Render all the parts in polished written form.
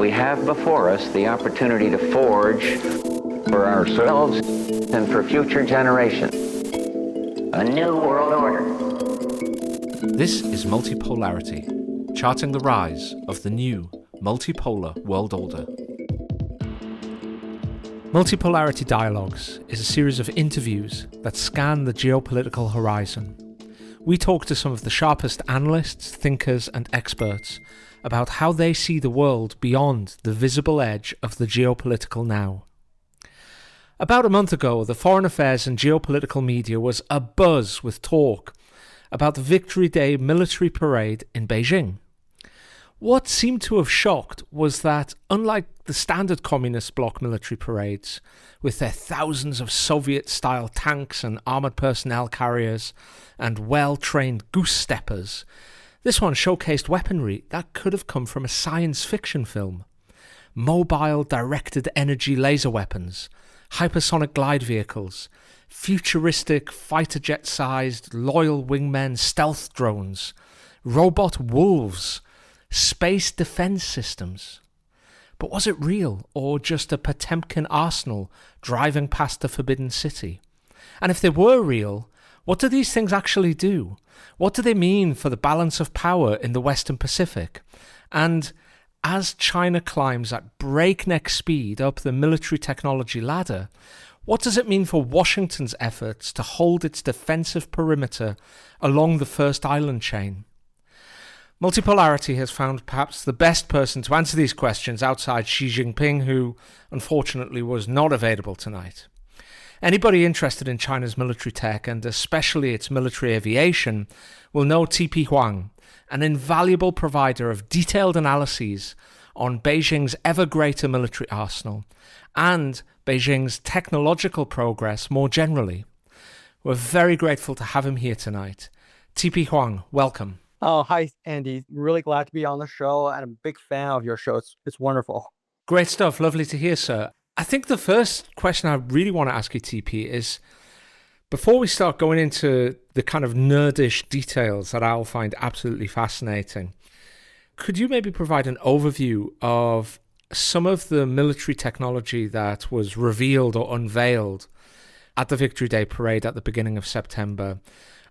we have before us the opportunity to forge for ourselves and for future generations a new world order. This is Multipolarity, charting the rise of the new multipolar world order. Multipolarity Dialogues is a series of interviews that scan the geopolitical horizon. We talk to some of the sharpest analysts, thinkers, and experts about how they see the world beyond the visible edge of the geopolitical now. About a month ago, the foreign affairs and geopolitical media was abuzz with talk about the Victory Day military parade in Beijing. What seemed to have shocked was that, unlike the standard communist bloc military parades, with their thousands of Soviet-style tanks and armoured personnel carriers and well-trained goose-steppers, this one showcased weaponry that could have come from a science fiction film. Mobile directed energy laser weapons, hypersonic glide vehicles, futuristic fighter jet-sized loyal wingmen stealth drones, robot wolves, space defense systems. But was it real, or just a Potemkin arsenal driving past the Forbidden City? And if they were real, what do these things actually do? What do they mean for the balance of power in the Western Pacific? And as China climbs at breakneck speed up the military technology ladder, what does it mean for Washington's efforts to hold its defensive perimeter along the first island chain? Multipolarity has found perhaps the best person to answer these questions outside Xi Jinping, who unfortunately was not available tonight. Anybody interested in China's military tech, and especially its military aviation, will know TP Huang, an invaluable provider of detailed analyses on Beijing's ever greater military arsenal and Beijing's technological progress more generally. We're very grateful to have him here tonight. TP Huang, welcome. Oh, hi, Andy. Really glad to be on the show, and I'm a big fan of your show. It's wonderful. Great stuff. Lovely to hear, sir. I think the first question I really want to ask you, TP, is before we start going into the kind of nerdish details that I'll find absolutely fascinating, could you maybe provide an overview of some of the military technology that was revealed or unveiled at the Victory Day parade at the beginning of September,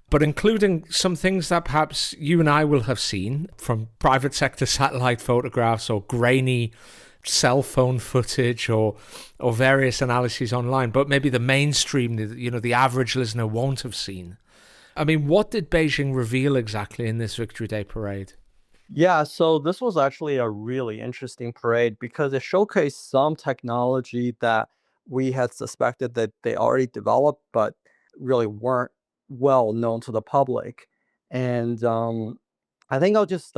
but including some things that perhaps you and I will have seen from private sector satellite photographs or grainy cell phone footage or various analyses online, but maybe the mainstream, the average listener won't have seen. I mean, what did Beijing reveal exactly in this Victory Day parade? Yeah, so this was actually a really interesting parade because it showcased some technology that we had suspected that they already developed, but really weren't well known to the public. And I think I'll just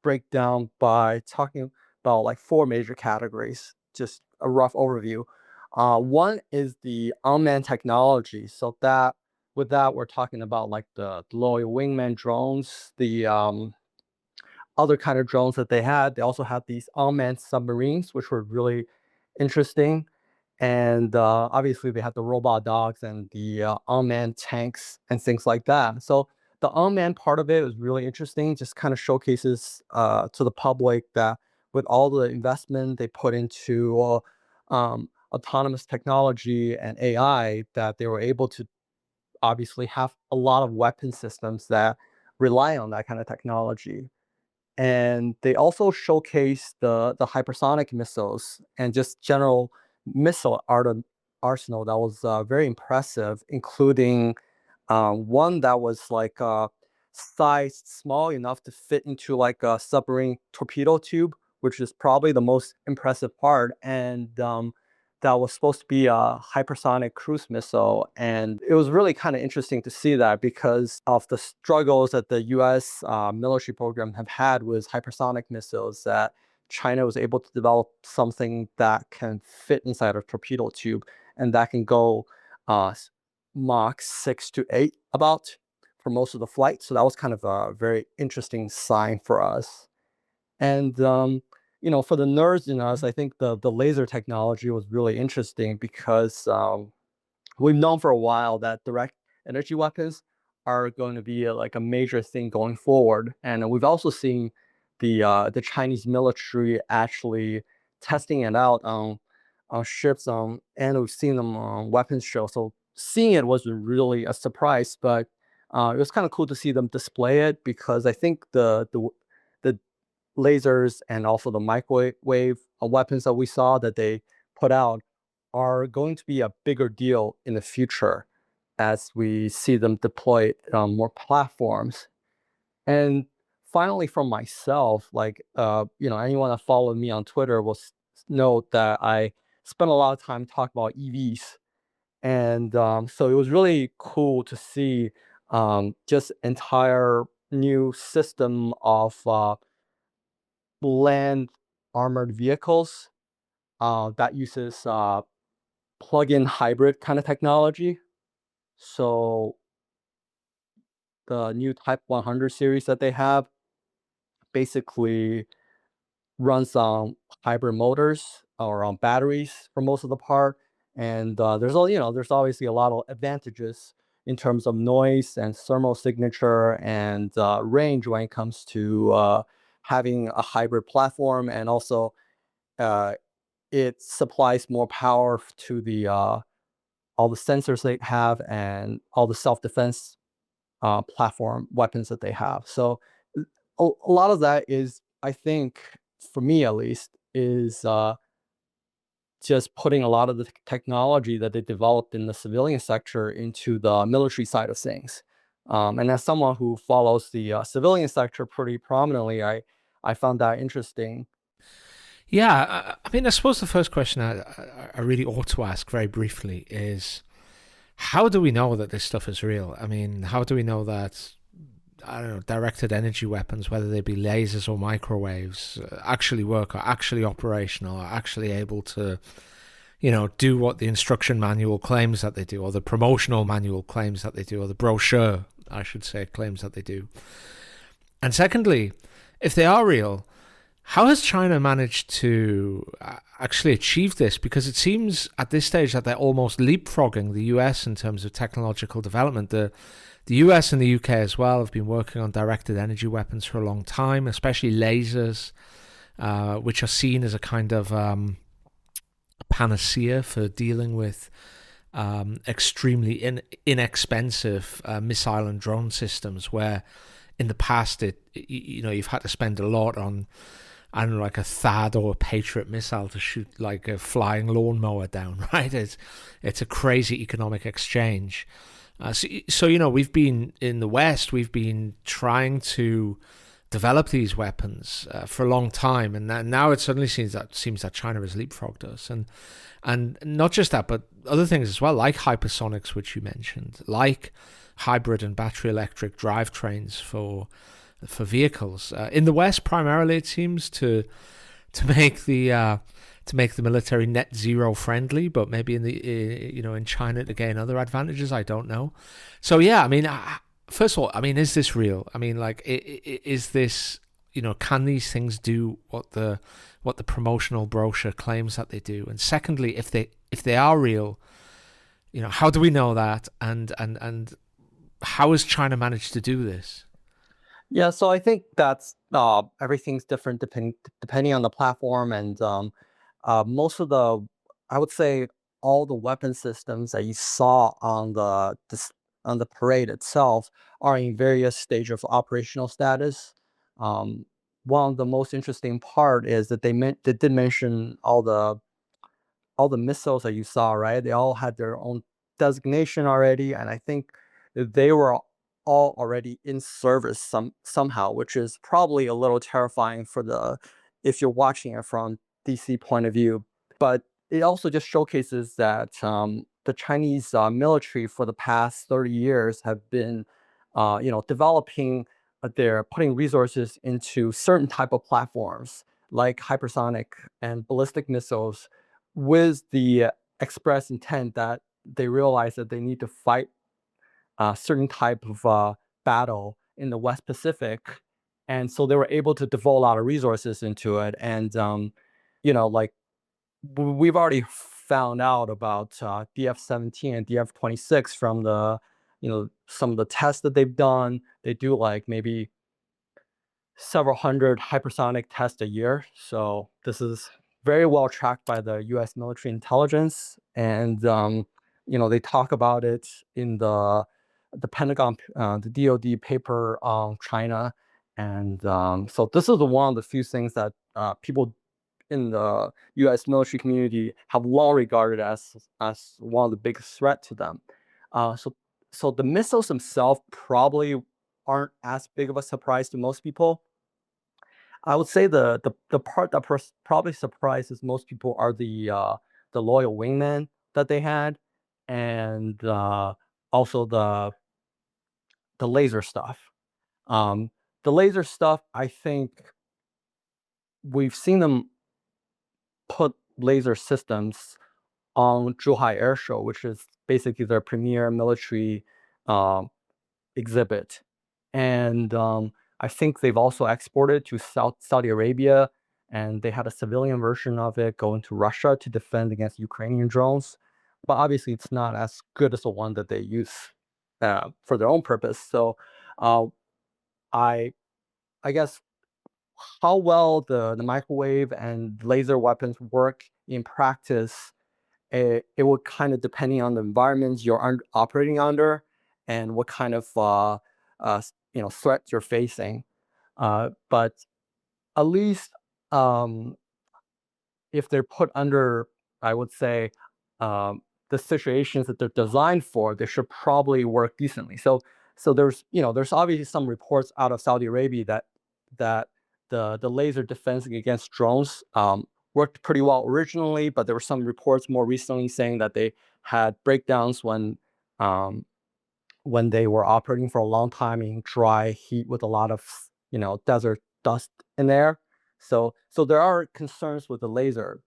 break down by talking about like four major categories, just a rough overview. One is the unmanned technology. So with that, we're talking about like the loyal wingman drones, the other kind of drones that they had. They also had these unmanned submarines, which were really interesting. And obviously, they had the robot dogs and the unmanned tanks and things like that. So the unmanned part of it was really interesting. Just kind of showcases to the public that with all the investment they put into autonomous technology and AI, that they were able to obviously have a lot of weapon systems that rely on that kind of technology. And they also showcased the hypersonic missiles and just general missile arsenal that was very impressive, including one that was like sized small enough to fit into like a submarine torpedo tube, which is probably the most impressive part. And that was supposed to be a hypersonic cruise missile. And it was really kind of interesting to see that because of the struggles that the US military program have had with hypersonic missiles, that China was able to develop something that can fit inside a torpedo tube and that can go Mach 6 to 8 about for most of the flight. So that was kind of a very interesting sign for us. And for the nerds in us, I think the laser technology was really interesting because we've known for a while that direct energy weapons are going to be like a major thing going forward. And we've also seen the Chinese military actually testing it out on ships, and we've seen them on weapons show. So seeing it wasn't really a surprise, but it was kind of cool to see them display it, because I think the lasers and also the microwave weapons that we saw that they put out are going to be a bigger deal in the future as we see them deployed on more platforms. And finally, from myself, like anyone that followed me on Twitter will know that I spent a lot of time talking about EVs, and so it was really cool to see just entire new system of land armored vehicles that uses plug-in hybrid kind of technology. So the new Type 100 series that they have basically runs on hybrid motors or on batteries for most of the part. And there's obviously a lot of advantages in terms of noise and thermal signature and range when it comes to having a hybrid platform, and also uh, it supplies more power to the all the sensors they have and all the self-defense platform weapons that they have. So a lot of that is, I think, for me at least, is just putting a lot of the technology that they developed in the civilian sector into the military side of things. And as someone who follows the civilian sector pretty prominently, I found that interesting. Yeah, I mean, I suppose the first question I really ought to ask very briefly is, how do we know that this stuff is real? I mean, how do we know that, I don't know, directed energy weapons, whether they be lasers or microwaves, actually work, are actually operational, are actually able to, do what the instruction manual claims that they do, or the promotional manual claims that they do, or the brochure, I should say, claims that they do? And secondly, if they are real, how has China managed to actually achieve this? Because it seems at this stage that they're almost leapfrogging the US in terms of technological development. The US and the UK as well have been working on directed energy weapons for a long time, especially lasers, which are seen as a kind of panacea for dealing with extremely inexpensive missile and drone systems, where in the past you've had to spend a lot on, I don't know, like a THAAD or a Patriot missile to shoot like a flying lawnmower down, right? It's a crazy economic exchange. So we've been in the West, we've been trying to develop these weapons for a long time, and now it suddenly seems that China has leapfrogged us, and not just that, but other things as well, like hypersonics, which you mentioned, like hybrid and battery electric drivetrains for vehicles. In the West, primarily, it seems to make the military net zero friendly, but maybe in China to gain other advantages. I don't know. So yeah, I mean, first of all, I mean, is this real? I mean, like, is this, can these things do what the promotional brochure claims that they do? And secondly, if they are real, how do we know that? And how has China managed to do this? Yeah, so I think that's everything's different depending on the platform, and most of the, I would say, all the weapon systems that you saw on the parade itself are in various stage of operational status. Um, One of the most interesting part is that they did mention all the missiles that you saw, right? They all had their own designation already, and I think they were all already in service somehow, which is probably a little terrifying for the if you're watching it from DC point of view. But it also just showcases that the Chinese military for the past 30 years have been, developing. They're putting resources into certain type of platforms like hypersonic and ballistic missiles, with the express intent that they realize that they need to fight a certain type of battle in the West Pacific, and so they were able to devote a lot of resources into it. And like we've already found out about DF-17 and DF-26 from the some of the tests that they've done. They do like maybe several hundred hypersonic tests a year, so this is very well tracked by the U.S. military intelligence, and they talk about it in the Pentagon, the DoD paper on China, and so this is one of the few things that people in the U.S. military community have long regarded as one of the biggest threat to them. So the missiles themselves probably aren't as big of a surprise to most people. I would say the part that probably surprises most people are the loyal wingmen that they had, and also the laser stuff. Um, the laser stuff, I think we've seen them put laser systems on Zhuhai Air Show, which is basically their premier military um, exhibit. And I think they've also exported to Saudi Arabia, and they had a civilian version of it go into Russia to defend against Ukrainian drones. But obviously, it's not as good as the one that they use for their own purpose. So uh, I I guess how well the microwave and laser weapons work in practice, it would kind of depending on the environment you're operating under and what kind of threat you're facing. But at least um, if they're put under, I would say, the situations that they're designed for, they should probably work decently. So there's obviously some reports out of Saudi Arabia that the laser defense against drones worked pretty well originally, but there were some reports more recently saying that they had breakdowns um, when they were operating for a long time in dry heat with a lot of desert dust in there. So there are concerns with the laser,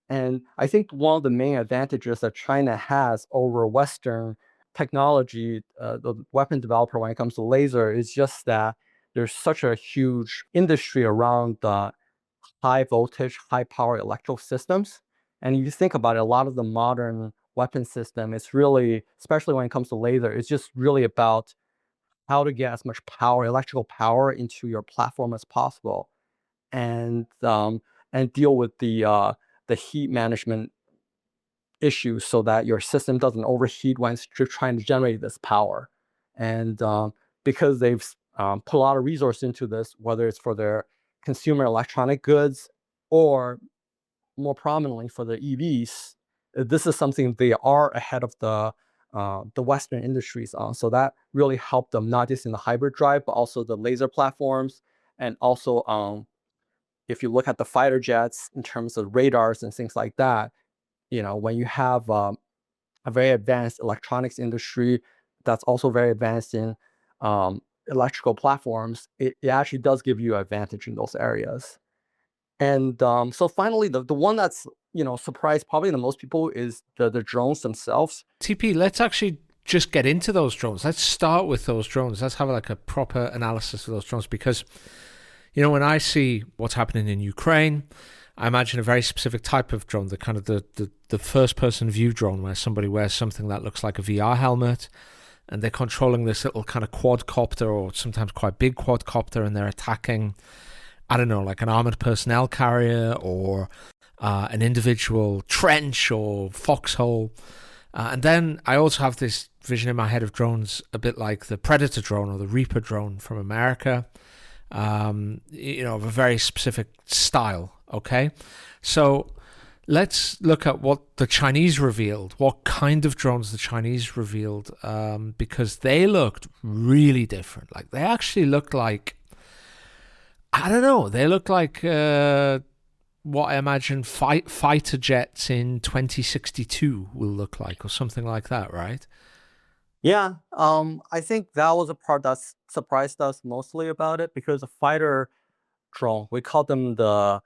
and I think one of the main advantages that China has over Western technology, the weapon developer when it comes to laser, is just that there's such a huge industry around the high voltage, high power electrical systems. And if you think about it, a lot of the modern weapon system, it's really, especially when it comes to laser, it's just really about how to get as much power, electrical power into your platform as possible, and deal with the heat management issues so that your system doesn't overheat when it's trying to generate this power. And because they've put a lot of resource into this, whether it's for their consumer electronic goods or more prominently for the EVs, this is something they are ahead of the Western industries on. So that really helped them not just in the hybrid drive, but also the laser platforms, and also if you look at the fighter jets in terms of radars and things like that, when you have a very advanced electronics industry that's also very advanced in electrical platforms, it actually does give you an advantage in those areas. And so finally, the one that's surprised probably the most people is the drones themselves. TP, let's actually just get into those drones. Let's start with those drones. Let's have like a proper analysis of those drones, because when I see what's happening in Ukraine, I imagine a very specific type of drone, the kind of the first person view drone, where somebody wears something that looks like a VR helmet and they're controlling this little kind of quadcopter, or sometimes quite big quadcopter, and they're attacking, I don't know, like an armored personnel carrier or an individual trench or foxhole. And then I also have this vision in my head of drones a bit like the Predator drone or the Reaper drone from America, of a very specific style. Okay, so let's look at what the Chinese revealed, what kind of drones the Chinese revealed, because they looked really different. Like, they actually looked like, I don't know, they look like what I imagine fighter jets in 2062 will look like, or something like that, right? Yeah, I think that was a part that surprised us mostly about it, because a fighter drone, we call them the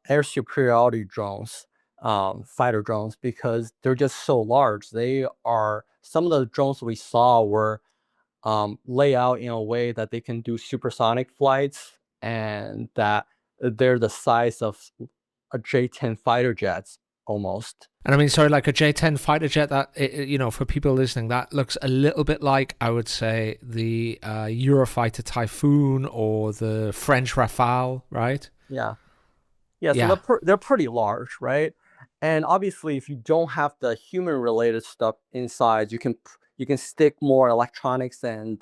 air superiority drones, fighter drones, because they're just so large. Some of the drones we saw were laid out in a way that they can do supersonic flights, and that they're the size of a J-10 fighter jets almost. And I mean, sorry, like a J-10 fighter jet, that, for people listening, that looks a little bit like, I would say, the Eurofighter Typhoon or the French Rafale, right? Yeah. Yeah, so Yeah. they're pretty large, right? And obviously, if you don't have the human-related stuff inside, you can stick more electronics and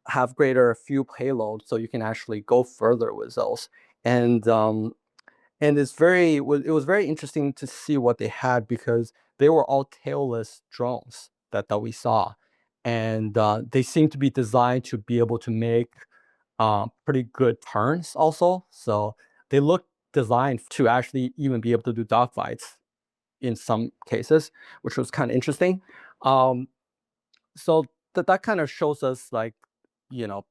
have greater fuel payload, so you can actually go further with those. And it was very interesting to see what they had because they were all tailless drones that we saw, and they seem to be designed to be able to make pretty good turns also. So they look designed to actually even be able to do dogfights in some cases, which was kind of interesting. Um, so that kind of shows us like,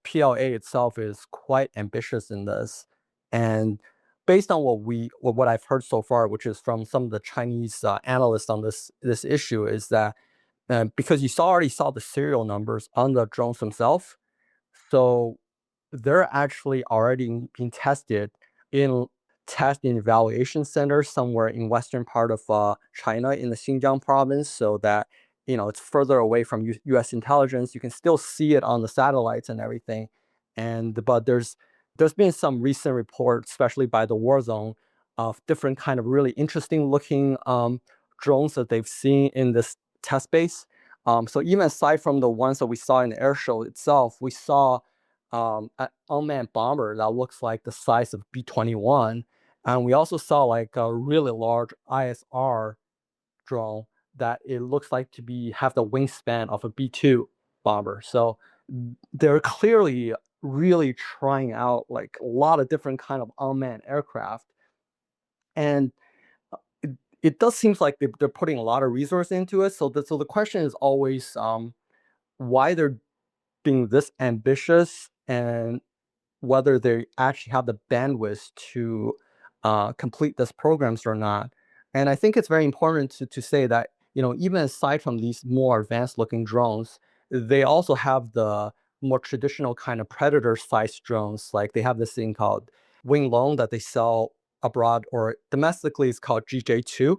PLA itself is quite ambitious in this. And based on what I've heard so far, which is from some of the Chinese analysts on this issue, is that because already saw the serial numbers on the drones themselves, so they're actually already being tested in test and evaluation centers somewhere in western part of China in the Xinjiang province, so that it's further away from U.S. intelligence. You can still see it on the satellites and everything, but there's been some recent reports, especially by the War Zone, of different kind of really interesting looking drones that they've seen in this test base. So even aside from the ones that we saw in the air show itself, we saw an unmanned bomber that looks like the size of B-21, and we also saw like a really large ISR drone that it looks like to be have the wingspan of a B-2 bomber. So they're clearly really trying out like a lot of different kind of unmanned aircraft, and it, it does seems like they're putting a lot of resource into it. So the question is always why they're being this ambitious and whether they actually have the bandwidth to complete these programs or not. And I think it's very important to say that, even aside from these more advanced looking drones, they also have the more traditional kind of predator sized drones. Like they have this thing called wing loan that they sell abroad, or domestically it's called GJ2.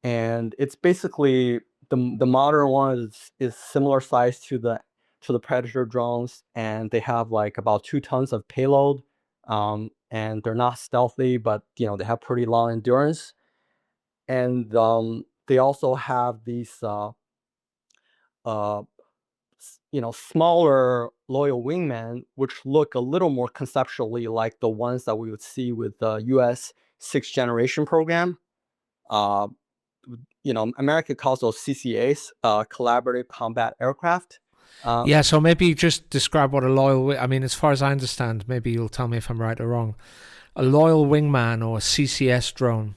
And it's basically the modern one is similar size to the Predator drones, and they have like about 2 tons of payload. And they're not stealthy, but they have pretty long endurance. And they also have these, uh, smaller loyal wingmen, which look a little more conceptually like the ones that we would see with the U.S. sixth generation program. Uh, America calls those CCAs, collaborative combat aircraft. Uh, Yeah, so maybe just describe what a I mean, as far as I understand, maybe you'll tell me if I'm right or wrong. A loyal wingman or a CCS drone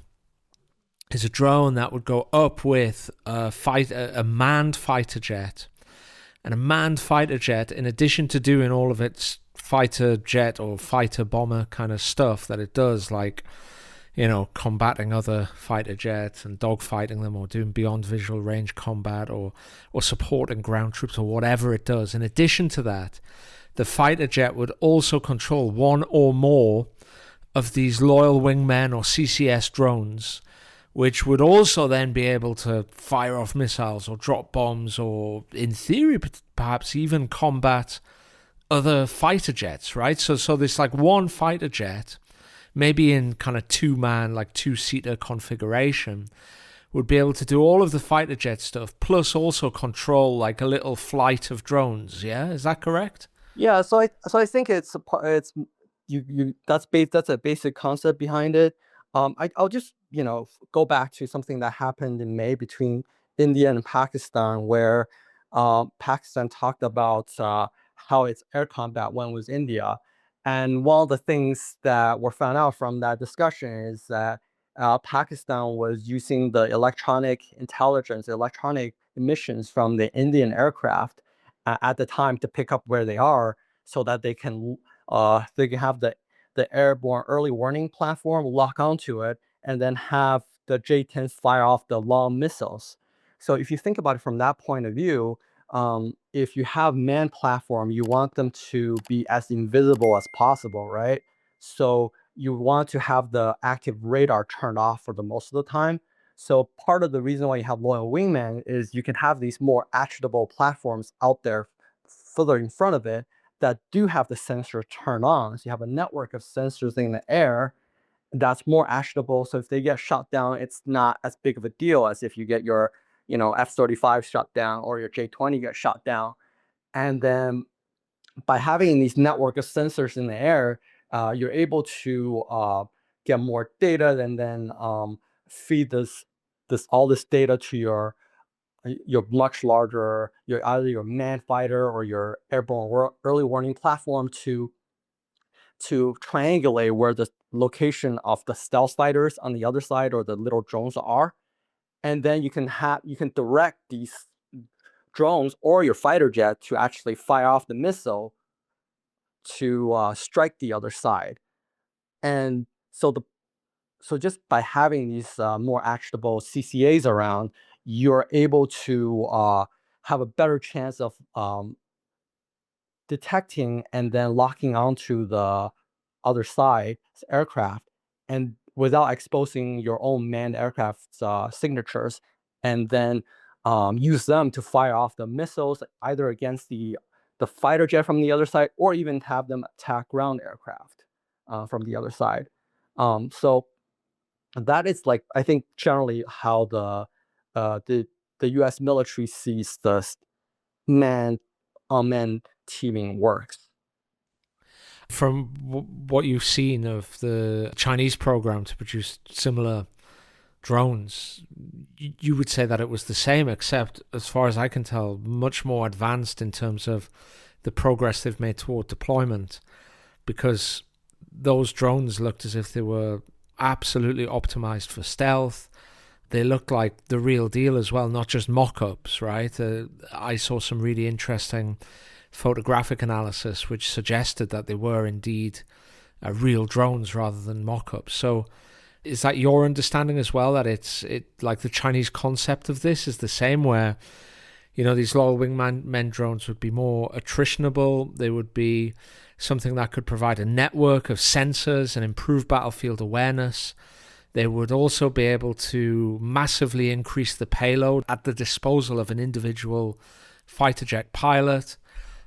is a drone that would go up with a manned fighter jet. And a manned fighter jet, in addition to doing all of its fighter jet or fighter bomber kind of stuff that it does, like, combating other fighter jets and dogfighting them or doing beyond visual range combat or supporting ground troops or whatever it does. In addition to that, the fighter jet would also control one or more of these loyal wingmen or CCS drones, which would also then be able to fire off missiles or drop bombs or, in theory, perhaps even combat other fighter jets, right? So there's like one fighter jet, maybe in kind of two-man, like two-seater configuration, would be able to do all of the fighter jet stuff, plus also control like a little flight of drones. Yeah, is that correct? Yeah, so I think it's that's a basic concept behind it. I'll just go back to something that happened in May between India and Pakistan, where Pakistan talked about how its air combat went with India, and one of the things that were found out from that discussion is that Pakistan was using the electronic intelligence, electronic emissions from the Indian aircraft at the time to pick up where they are, so that they can have the airborne early warning platform lock onto it, and then have the J-10s fire off the long missiles. So if you think about it from that point of view, if you have manned platform, you want them to be as invisible as possible, right? So you want to have the active radar turned off for the most of the time. So part of the reason why you have loyal wingman is you can have these more attributable platforms out there further in front of it that do have the sensor turned on. So you have a network of sensors in the air, that's more actionable. So if they get shot down, it's not as big of a deal as if you get your, F-35 shot down or your J-20 get shot down. And then by having these network of sensors in the air, you're able to get more data and then feed this all this data to your much larger either your manned fighter or your airborne early warning platform to triangulate where the location of the stealth fighters on the other side or the little drones are, and then you can direct these drones or your fighter jet to actually fire off the missile to strike the other side. And so just by having these more actionable CCAs around, you're able to have a better chance of detecting and then locking onto the other side's aircraft, and without exposing your own manned aircraft's signatures, and then use them to fire off the missiles either against the fighter jet from the other side, or even have them attack ground aircraft from the other side. So that is like, I think, generally how the U.S. military sees the manned unmanned teaming works. From what you've seen of the Chinese program to produce similar drones, you would say that it was the same, except, as far as I can tell, much more advanced in terms of the progress they've made toward deployment, because those drones looked as if they were absolutely optimized for stealth. They looked like the real deal as well, not just mock-ups, right? I saw some really interesting photographic analysis which suggested that they were indeed real drones rather than mock-ups. So is that your understanding as well, that it's like the Chinese concept of this is the same, where these loyal wingman drones would be more attritionable, they would be something that could provide a network of sensors and improve battlefield awareness, they would also be able to massively increase the payload at the disposal of an individual fighter jet pilot,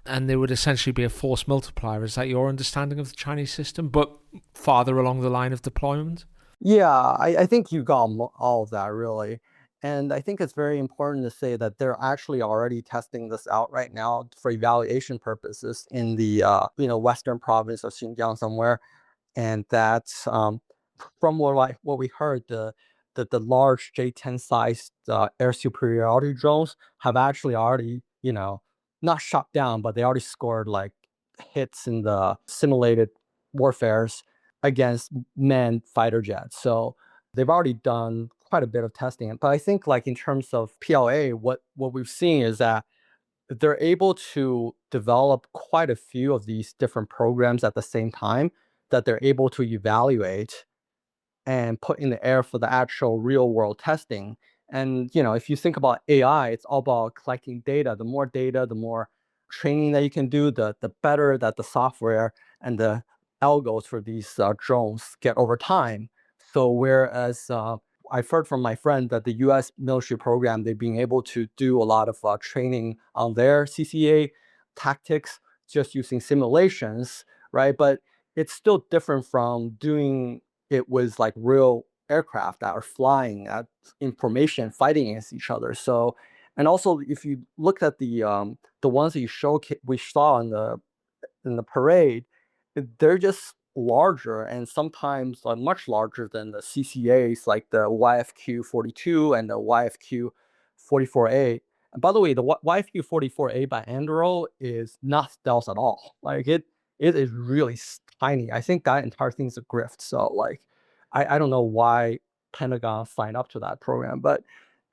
and they would essentially be a force multiplier. Is that your understanding of the Chinese system, but farther along the line of deployment? Yeah, I think you got all of that, really. And I think it's very important to say that they're actually already testing this out right now for evaluation purposes in the western province of Xinjiang somewhere. And that's from what we heard, the large J-10 sized air superiority drones have actually already, not shot down, but they already scored like hits in the simulated warfares against manned fighter jets. So they've already done quite a bit of testing. But I think, like, in terms of PLA, what we've seen is that they're able to develop quite a few of these different programs at the same time, that they're able to evaluate and put in the air for the actual real world testing. And if you think about AI, it's all about collecting data. The more data, the more training that you can do, the better that the software and the algos for these drones get over time. So whereas I've heard from my friend that the U.S. military program, they've been able to do a lot of training on their CCA tactics just using simulations, right? But it's still different from doing it with like real aircraft that are flying at information, fighting against each other. So, and also if you look at the ones that we saw in the parade, they're just larger, and sometimes much larger than the CCAs, like the YFQ-42 and the YFQ-44A. And by the way, the YFQ-44A by Anduril is not stealth at all. Like it is really tiny. I think that entire thing is a grift. So like, I don't know why Pentagon signed up to that program, but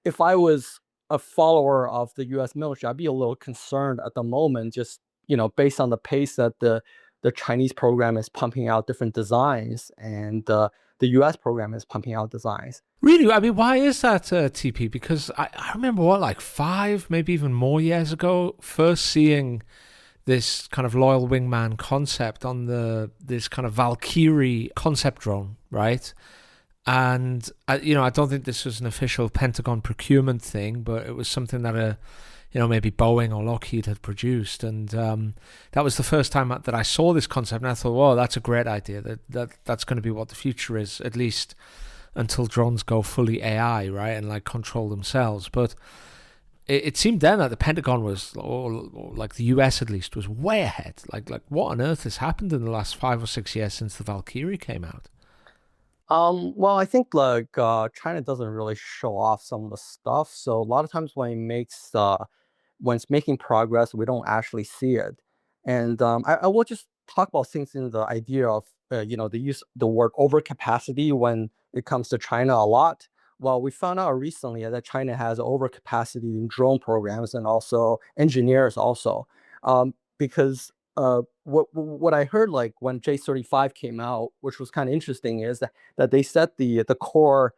if I was a follower of the U.S. military, I'd be a little concerned at the moment, just based on the pace that the Chinese program is pumping out different designs, and the U.S. program is pumping out designs. Really? I mean, why is that, TP? Because I remember, like 5, maybe even more years ago, first seeing this kind of loyal wingman concept on this kind of Valkyrie concept drone, right? And I don't think this was an official Pentagon procurement thing, but it was something that maybe Boeing or Lockheed had produced. And that was the first time that I saw this concept, and I thought, whoa, that's a great idea. That's going to be what the future is, at least until drones go fully AI, right, and like control themselves. But it seemed then that the Pentagon was, or like the US at least, was way ahead. Like what on earth has happened in the last 5 or 6 years since the Valkyrie came out? Well, I think like China doesn't really show off some of the stuff. So a lot of times when it's making progress, we don't actually see it. And I will just talk about things in the idea of they use the word overcapacity when it comes to China a lot. Well, we found out recently that China has overcapacity in drone programs and also engineers also, because what I heard like when J35 came out, which was kind of interesting, is that they said the core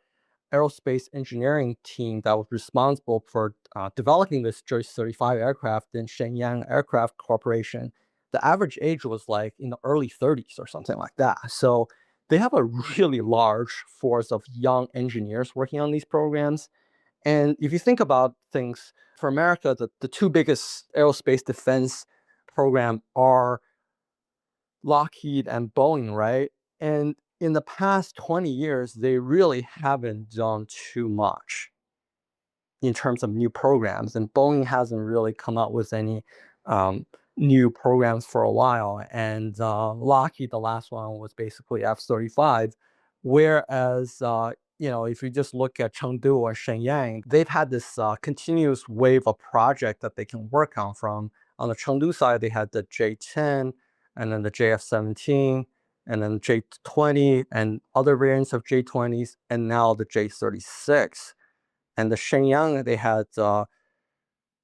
aerospace engineering team that was responsible for developing this J35 aircraft in Shenyang Aircraft Corporation, the average age was like in the early 30s or something like that. So they have a really large force of young engineers working on these programs. And if you think about things, for America, the two biggest aerospace defense program are Lockheed and Boeing, right? And in the past 20 years, they really haven't done too much in terms of new programs. And Boeing hasn't really come out with any new programs for a while. And Lockheed, the last one was basically F-35. Whereas, if you just look at Chengdu or Shenyang, they've had this continuous wave of project that they can work on. From on the Chengdu side, they had the J-10, and then the JF-17, and then J-20, and other variants of J-20s, and now the J-36. And the Shenyang, they had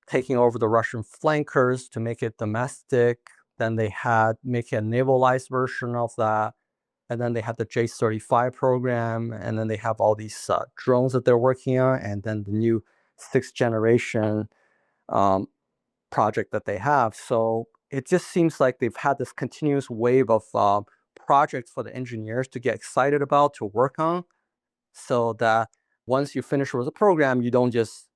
taking over the Russian flankers to make it domestic. Then they had making a navalized version of that. And then they had the J-35 program. And then they have all these drones that they're working on. And then the new 6th generation project that they have. So it just seems like they've had this continuous wave of projects for the engineers to get excited about, to work on, so that once you finish with a program, you don't just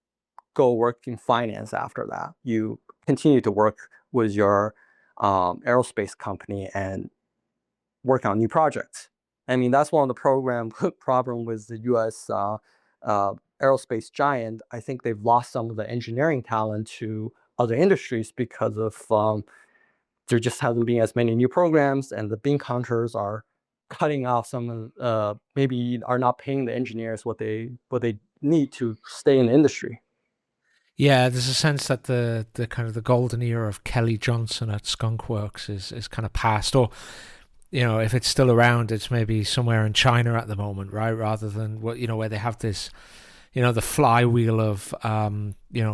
go work in finance after that. You continue to work with your aerospace company and work on new projects. I mean, that's one of the problem with the U.S. Aerospace giant. I think they've lost some of the engineering talent to other industries because of there just hasn't been as many new programs, and the bean counters are cutting off some, maybe are not paying the engineers what they need to stay in the industry. Yeah, there's a sense that the kind of the golden era of Kelly Johnson at Skunk Works is kind of past, or if it's still around, it's maybe somewhere in China at the moment, right? Rather than where they have this, the flywheel of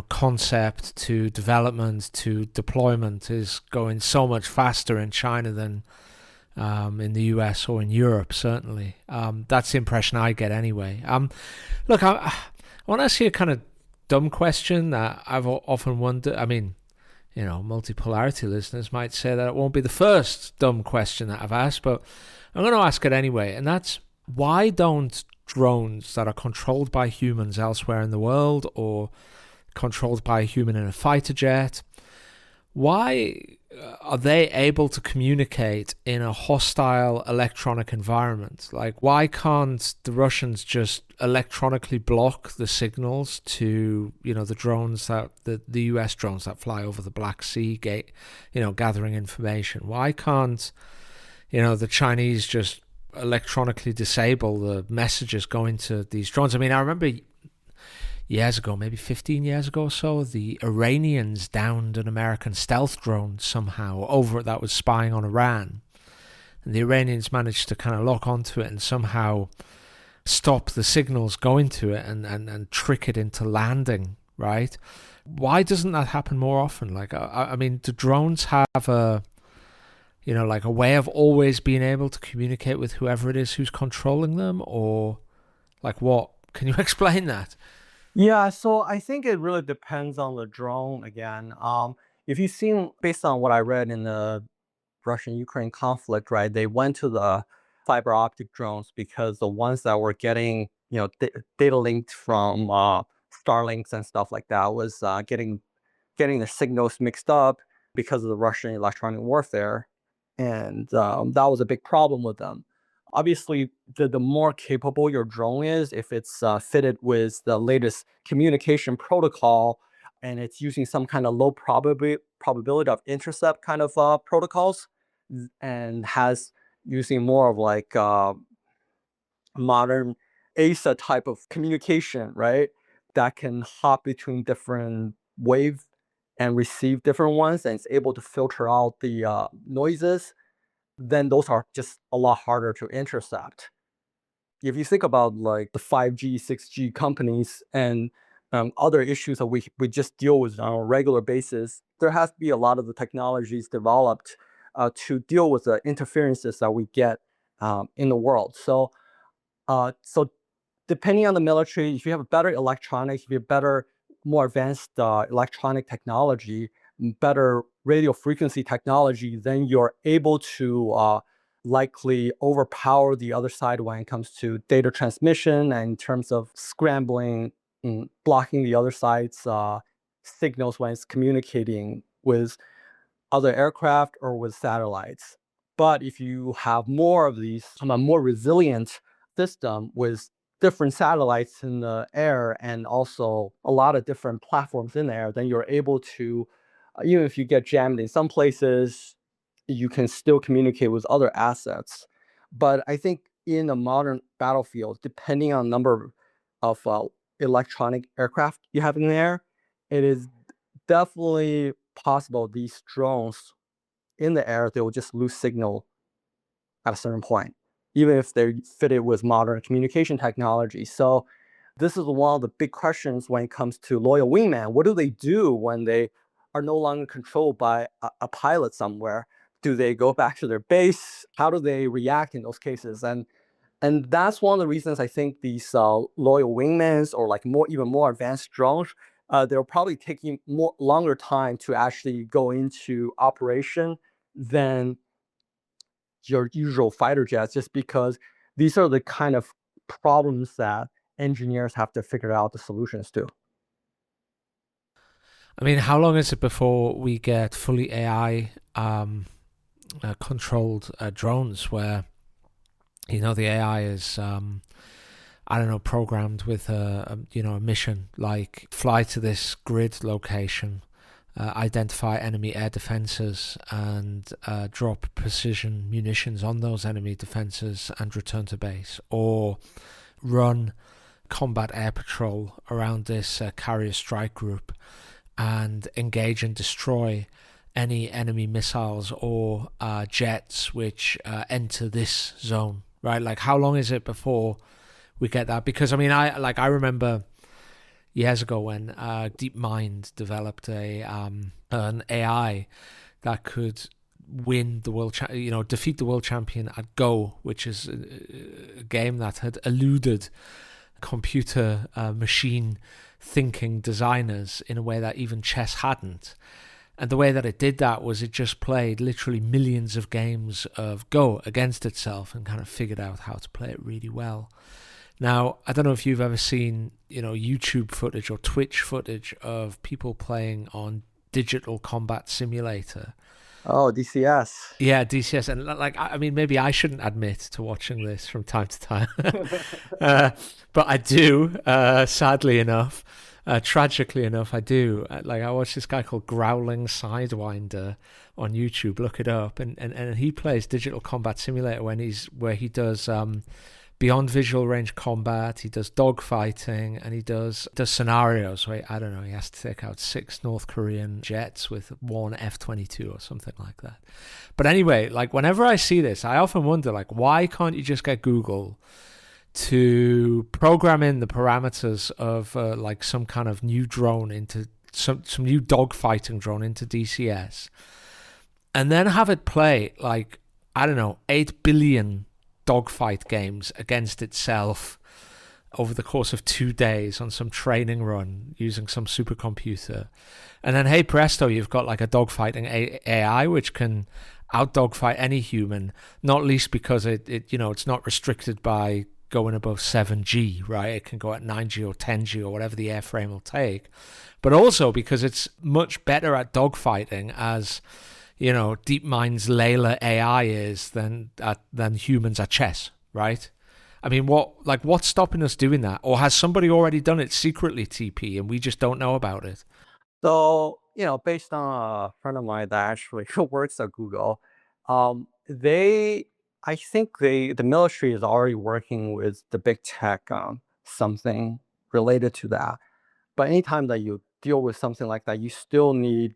concept to development to deployment is going so much faster in China than in the US or in Europe, certainly. That's the impression I get anyway. Look, I want to ask you a kind of dumb question that I've often wondered. I mean, multipolarity listeners might say that it won't be the first dumb question that I've asked, but I'm going to ask it anyway. And that's, why don't drones that are controlled by humans elsewhere in the world, or controlled by a human in a fighter jet, why are they able to communicate in a hostile electronic environment? Like, why can't the Russians just electronically block the signals to, the drones the US drones that fly over the Black Sea, gathering information? Why can't, the Chinese just electronically disable the messages going to these drones? I mean, I remember years ago, maybe 15 years ago or so, the Iranians downed an American stealth drone somehow that was spying on Iran. And the Iranians managed to kind of lock onto it and somehow stop the signals going to it and trick it into landing, right? Why doesn't that happen more often? Like, I mean, do drones have a way of always being able to communicate with whoever it is who's controlling them? Or like what? Can you explain that? Yeah, so I think it really depends on the drone again. If you've seen, based on what I read in the Russian-Ukraine conflict, right, they went to the fiber optic drones because the ones that were getting, data linked from Starlinks and stuff like that was getting getting the signals mixed up because of the Russian electronic warfare. And that was a big problem with them. Obviously, the more capable your drone is, if it's fitted with the latest communication protocol and it's using some kind of low probability of intercept kind of protocols, and has using more of like modern ASA type of communication, right? That can hop between different wave and receive different ones, and it's able to filter out the noises, then those are just a lot harder to intercept. If you think about like the 5G, 6G companies and other issues that we just deal with on a regular basis, there has to be a lot of the technologies developed to deal with the interferences that we get in the world. So depending on the military, if you have better electronics, if you have better, more advanced electronic technology, better radio frequency technology, then you're able to likely overpower the other side when it comes to data transmission and in terms of scrambling, blocking the other side's signals when it's communicating with other aircraft or with satellites. But if you have more of these, a more resilient system with different satellites in the air and also a lot of different platforms in the air, then you're able to, even if you get jammed in some places, you can still communicate with other assets. But I think in a modern battlefield, depending on the number of electronic aircraft you have in the air, it is definitely possible these drones in the air, they will just lose signal at a certain point, even if they're fitted with modern communication technology. So this is one of the big questions when it comes to loyal wingman. What do they do when they are no longer controlled by a pilot somewhere? Do they go back to their base? How do they react in those cases? And that's one of the reasons I think these loyal wingmans or like even more advanced drones, they're probably taking longer time to actually go into operation than your usual fighter jets, just because these are the kind of problems that engineers have to figure out the solutions to. I mean, how long is it before we get fully AI controlled drones where, you know, the AI is, I don't know, programmed with a mission like fly to this grid location, identify enemy air defenses and drop precision munitions on those enemy defenses and return to base, or run combat air patrol around this carrier strike group and engage and destroy any enemy missiles or jets which enter this zone, right? Like, how long is it before we get that? Because I mean, I remember years ago when DeepMind developed an AI that could win the defeat the world champion at Go, which is a game that had eluded computer machine thinking designers in a way that even chess hadn't. And the way that it did that was it just played literally millions of games of Go against itself and kind of figured out how to play it really well. Now, I don't know if you've ever seen, YouTube footage or Twitch footage of people playing on Digital Combat Simulator. Oh, DCS. Yeah, DCS. And I mean, maybe I shouldn't admit to watching this from time to time. But I do, sadly enough. Tragically enough, I do. I watch this guy called Growling Sidewinder on YouTube. Look it up. And he plays Digital Combat Simulator where he does beyond visual range combat, he does dogfighting, and he does scenarios where, I don't know, he has to take out 6 North Korean jets with 1 F-22 or something like that. But anyway, whenever I see this, I often wonder, why can't you just get Google to program in the parameters of some kind of new drone into some new dogfighting drone into DCS, and then have it play 8 billion dogfight games against itself over the course of 2 days on some training run using some supercomputer, and then hey presto, you've got a dogfighting AI which can out dogfight any human, not least because it's not restricted by going above 7G, right? It can go at 9G or 10G or whatever the airframe will take. But also because it's much better at dogfighting, as DeepMind's Layla AI is, than humans at chess, right? I mean, what's stopping us doing that? Or has somebody already done it secretly, TP, and we just don't know about it? So, based on a friend of mine that actually works at Google, they, I think the military is already working with the big tech on something related to that. But anytime that you deal with something like that, you still need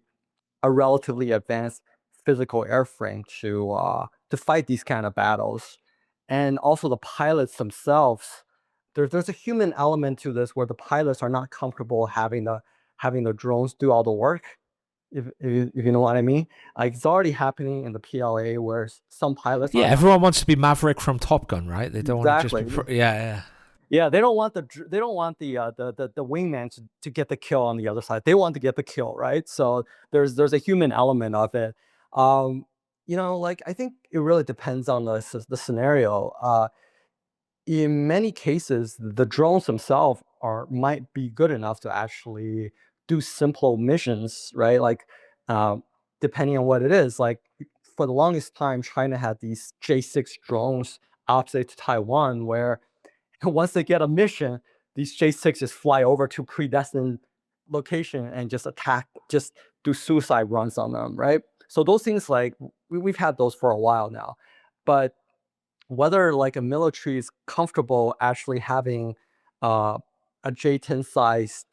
a relatively advanced physical airframe to fight these kind of battles. And also the pilots themselves, there's a human element to this where the pilots are not comfortable having the drones do all the work. If you know what I mean, like it's already happening in the PLA where some pilots Yeah, are not everyone wants to be Maverick from Top Gun, right? They don't want to just be. exactly. Yeah. Yeah, they don't want they don't want the wingman to get the kill on the other side. They want to get the kill, right? So there's a human element of it. Um, like I think it really depends on the scenario. In many cases, the drones themselves might be good enough to actually do simple missions, right? Like um, depending on what it is. Like for the longest time, China had these J6 drones opposite to Taiwan, where once they get a mission, these J6s fly over to predestined location and just attack, just do suicide runs on them, right? So those things, like we've had those for a while now, but whether like a military is comfortable actually having uh, a J10 sized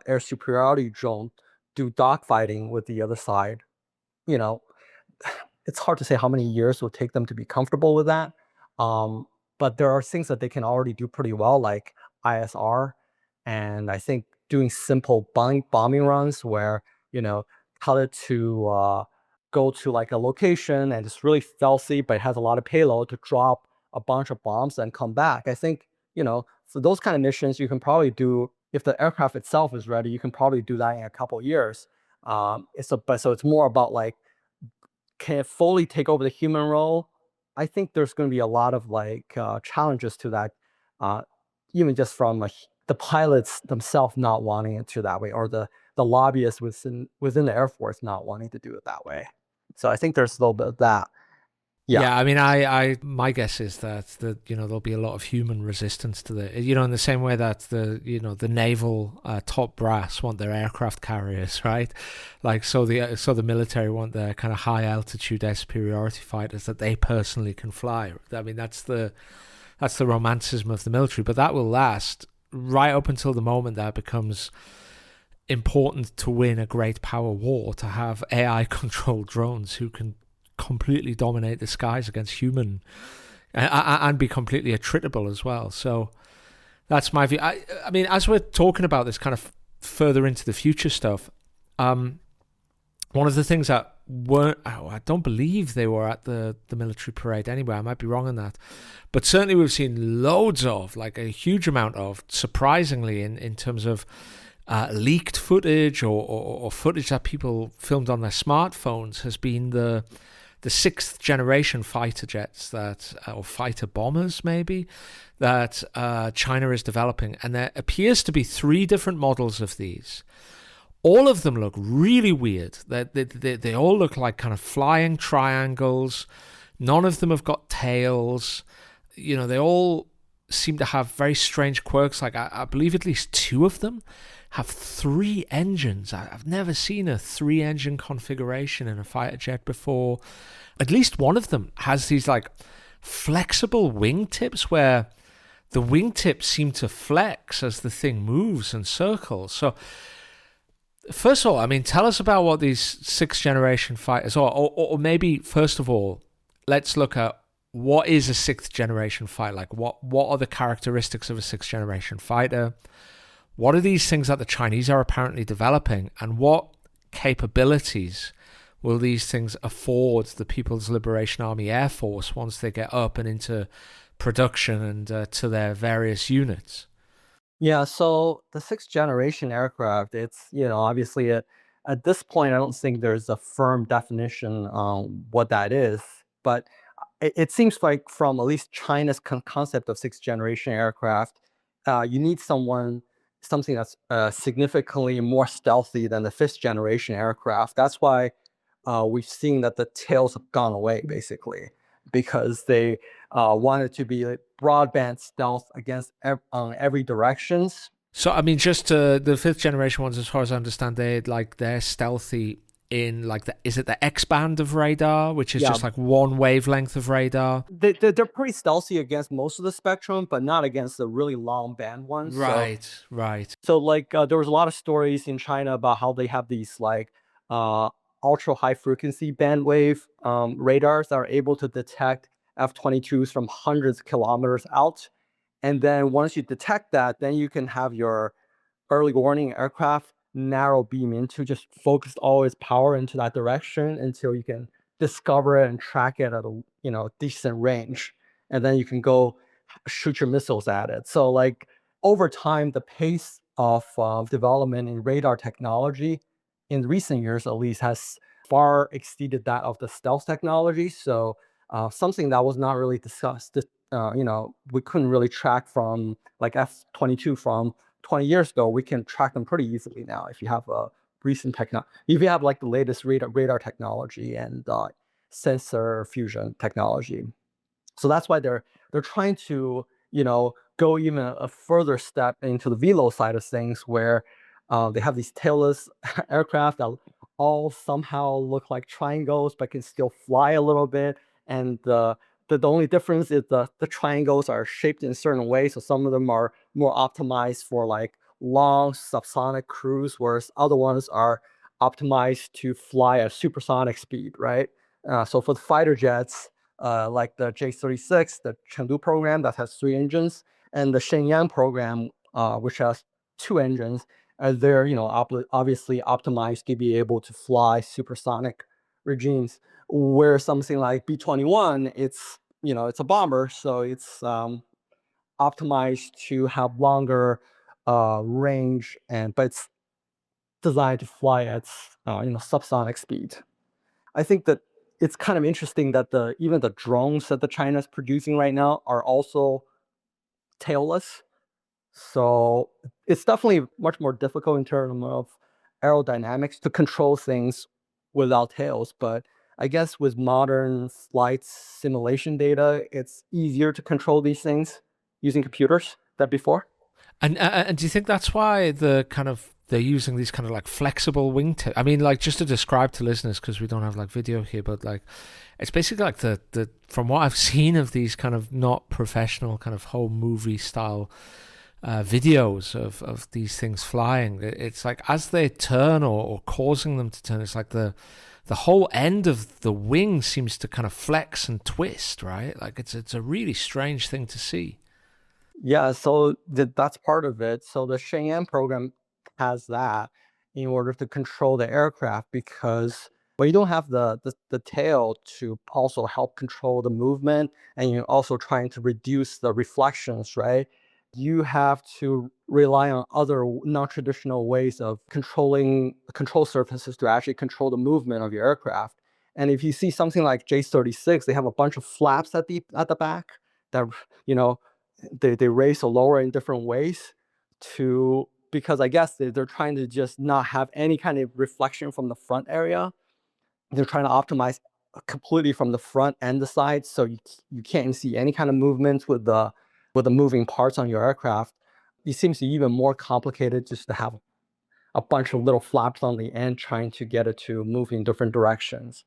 air superiority drone do dogfighting with the other side, you know, it's hard to say how many years it will take them to be comfortable with that. Um, but there are things that they can already do pretty well, like ISR, and I think doing simple bombing runs where you know tell it to go to like a location and it's really stealthy, but it has a lot of payload to drop a bunch of bombs and come back. I think for those kind of missions you can probably do if the aircraft itself is ready. You can probably do that in a couple years. So it's more about like can it fully take over the human role? I think there's going to be a lot of like challenges to that, uh, even just from the pilots themselves not wanting it to that way, or the lobbyists within the Air Force not wanting to do it that way. So I think there's a little bit of that. Yeah. Yeah, I mean, my guess is that there'll be a lot of human resistance to the in the same way that the naval top brass want their aircraft carriers, right? Like so the military want their kind of high altitude air superiority fighters that they personally can fly. I mean, that's the romanticism of the military, but that will last right up until the moment that it becomes important to win a great power war, to have AI controlled drones who can completely dominate the skies against human and be completely attritable as well. So that's my view. I mean, as we're talking about this kind of further into the future stuff, one of the things that I don't believe they were at the military parade anyway. I might be wrong on that. But certainly we've seen loads of, like a huge amount of, surprisingly, in terms of leaked footage or footage that people filmed on their smartphones, has been the sixth generation fighter jets or fighter bombers maybe, that China is developing. And there appears to be 3 different models of these. All of them look really weird. They all look like kind of flying triangles. None of them have got tails. They all seem to have very strange quirks. Like I believe at least 2 of them have 3 engines. I've never seen a 3-engine configuration in a fighter jet before. At least one of them has these like flexible wingtips where the wingtips seem to flex as the thing moves and circles. So first of all, I mean, tell us about what these 6th generation fighters are, or maybe first of all, let's look at what is a 6th generation fighter. Like what are the characteristics of a 6th generation fighter? What are these things that the Chinese are apparently developing, and what capabilities will these things afford the People's Liberation Army Air Force once they get up and into production and to their various units? Yeah, so the 6th generation aircraft, it's, obviously at this point, I don't think there's a firm definition on what that is. But it seems like from at least China's concept of sixth generation aircraft, you need something that's significantly more stealthy than the fifth generation aircraft. That's why we've seen that the tails have gone away basically, because they wanted to be like broadband stealth against every directions. So I mean, just the fifth generation ones, as far as I understand, they're stealthy in like is it the X band of radar, which is Yeah, just like one wavelength of radar? they're pretty stealthy against most of the spectrum, but not against the really long band ones. Right, right. So like there was a lot of stories in China about how they have these like uh, ultra high frequency bandwave radars that are able to detect F-22s from hundreds of kilometers out. And then once you detect that, then you can have your early warning aircraft narrow beam into, just focus all its power into that direction until you can discover it and track it at a decent range, and then you can go shoot your missiles at it. So like over time, the pace of development in radar technology in recent years at least has far exceeded that of the stealth technology. So something that was not really discussed, we couldn't really track from like F-22 from 20 years ago. We can track them pretty easily now if you have a recent technology, if you have like the latest radar technology and sensor fusion technology. So that's why they're trying to go even a further step into the velo side of things, where they have these tailless aircraft that all somehow look like triangles but can still fly a little bit. And the only difference is the triangles are shaped in a certain way. So some of them are more optimized for like long subsonic cruise, whereas other ones are optimized to fly at supersonic speed, right? So for the fighter jets, like the J-36, the Chengdu program that has 3 engines, and the Shenyang program, which has 2 engines, they're obviously optimized to be able to fly supersonic regimes. Where something like B-21, it's a bomber, so it's optimized to have longer range, but it's designed to fly at subsonic speed. I think that it's kind of interesting that even the drones that the China's producing right now are also tailless. So it's definitely much more difficult in terms of aerodynamics to control things without tails. But I guess with modern flight simulation data, it's easier to control these things using computers than before. And do you think that's why they're using these kind of like flexible wingtips? I mean, like just to describe to listeners, because we don't have like video here, but like it's basically like the from what I've seen of these kind of not professional kind of home movie style videos of these things flying. It's like as they turn or causing them to turn, it's like the whole end of the wing seems to kind of flex and twist, right? Like it's a really strange thing to see. Yeah, so that's part of it. So the Shenyang program has that in order to control the aircraft, because but you don't have the tail to also help control the movement, and you're also trying to reduce the reflections, right? You have to rely on other non-traditional ways of controlling control surfaces to actually control the movement of your aircraft. And if you see something like J-36, they have a bunch of flaps at the back that you know they raise or lower in different ways to, because I guess they're trying to just not have any kind of reflection from the front area. They're trying to optimize completely from the front and the side, so you can't see any kind of movements with the moving parts on your aircraft. It seems even more complicated just to have a bunch of little flaps on the end trying to get it to move in different directions.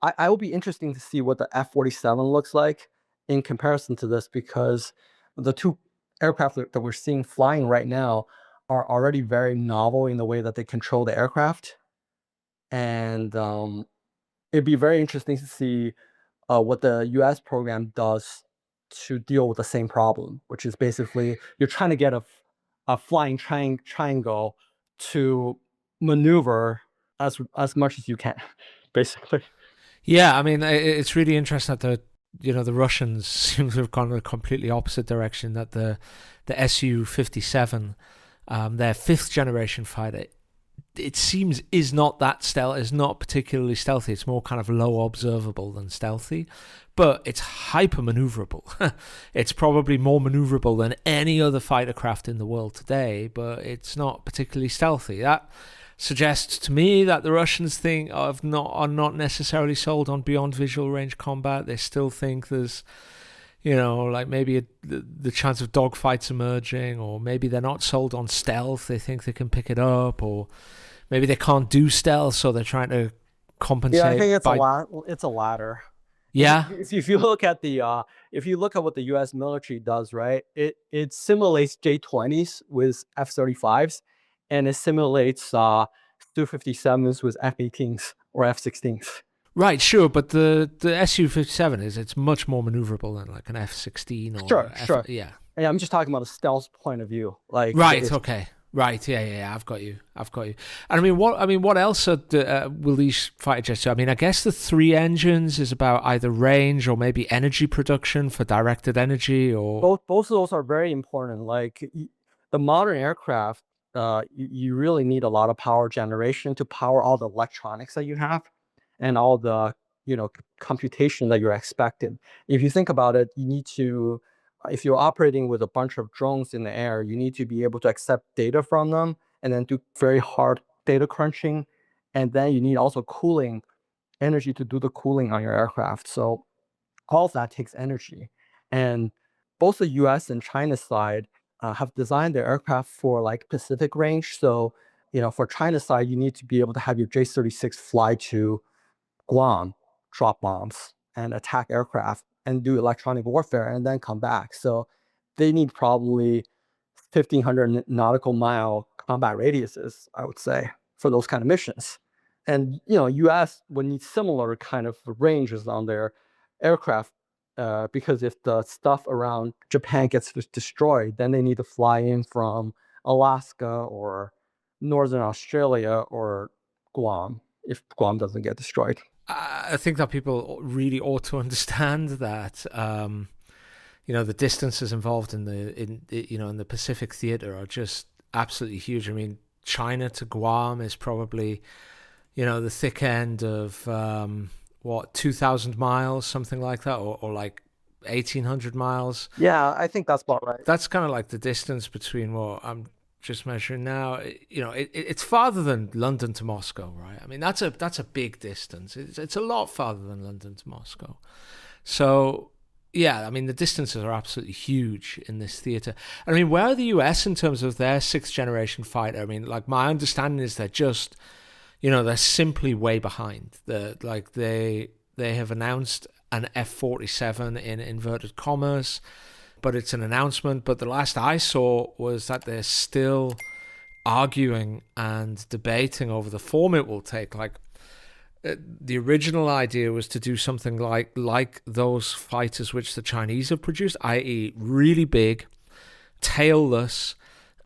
I will be interesting to see what the F-47 looks like in comparison to this, because the two aircraft that we're seeing flying right now are already very novel in the way that they control the aircraft. And it'd be very interesting to see what the US program does to deal with the same problem, which is basically you're trying to get a flying triangle to maneuver as much as you can, basically. Yeah, I mean, it's really interesting that the Russians seem to have gone in a completely opposite direction. That the Su-57, their fifth generation fighter, it seems is not that stealth, is not particularly stealthy. It's more kind of low observable than stealthy, but it's hyper maneuverable. It's probably more maneuverable than any other fighter craft in the world today, but it's not particularly stealthy. That suggests to me that the Russians think are not necessarily sold on beyond visual range combat. They still think there's, like maybe the chance of dogfights emerging, or maybe they're not sold on stealth. They think they can pick it up, or maybe they can't do stealth, so they're trying to compensate. Yeah, I think it's a latter. Yeah. If you look at what the U.S. military does, right, it simulates J-20s with F-35s, and it simulates Su-57s with F-18s or F-16s. Right, sure, but the Su-57 it's much more maneuverable than like an F-16 or Sure. Yeah. And I'm just talking about a stealth point of view. Like right, okay. Right, yeah, I've got you. And what else will these fighter jets do? I mean, I guess the 3 engines is about either range or maybe energy production for directed energy, or both of those are very important. Like the modern aircraft, you really need a lot of power generation to power all the electronics that you have and all the computation that you're expected. If you think about it, you need to, if you're operating with a bunch of drones in the air, you need to be able to accept data from them and then do very hard data crunching. And then you need also cooling energy to do the cooling on your aircraft. So all of that takes energy. And both the US and China side have designed their aircraft for like Pacific range. So, for China side, you need to be able to have your J-36 fly to Guam, drop bombs, and attack aircraft and do electronic warfare and then come back. So they need probably 1,500 nautical mile combat radiuses, I would say, for those kind of missions. And US would need similar kind of ranges on their aircraft because if the stuff around Japan gets destroyed, then they need to fly in from Alaska or Northern Australia or Guam if Guam doesn't get destroyed. I think that people really ought to understand that the distances involved in the Pacific theater are just absolutely huge. I mean, China to Guam is probably the thick end of 2,000 miles, something like that, or like 1,800 miles. Yeah, I think that's about right. That's kind of like the distance between what I'm just measuring now. It's farther than London to Moscow, right? I mean, that's a big distance. It's a lot farther than London to Moscow. So yeah, I mean, the distances are absolutely huge in this theater. I mean, where are the US in terms of their 6th generation fighter? I mean, like, my understanding is they're just, they're simply way behind. They have announced an F-47 in inverted commas, but it's an announcement. But the last I saw was that they're still arguing and debating over the form it will take. Like, the original idea was to do something like those fighters which the Chinese have produced, i.e. really big, tailless,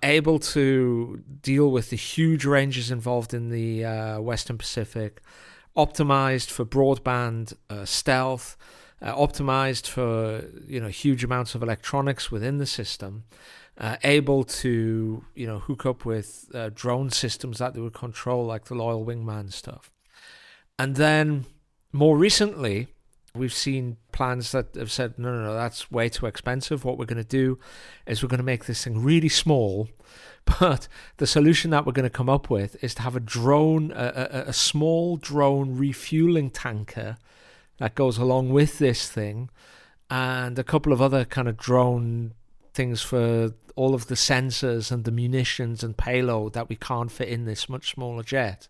able to deal with the huge ranges involved in the Western Pacific, optimized for broadband stealth, optimized for huge amounts of electronics within the system, able to hook up with drone systems that they would control, like the loyal wingman stuff. And then more recently, we've seen plans that have said, no, that's way too expensive. What we're going to do is we're going to make this thing really small. But the solution that we're going to come up with is to have a drone, a small drone refueling tanker that goes along with this thing, and a couple of other kind of drone things for all of the sensors and the munitions and payload that we can't fit in this much smaller jet.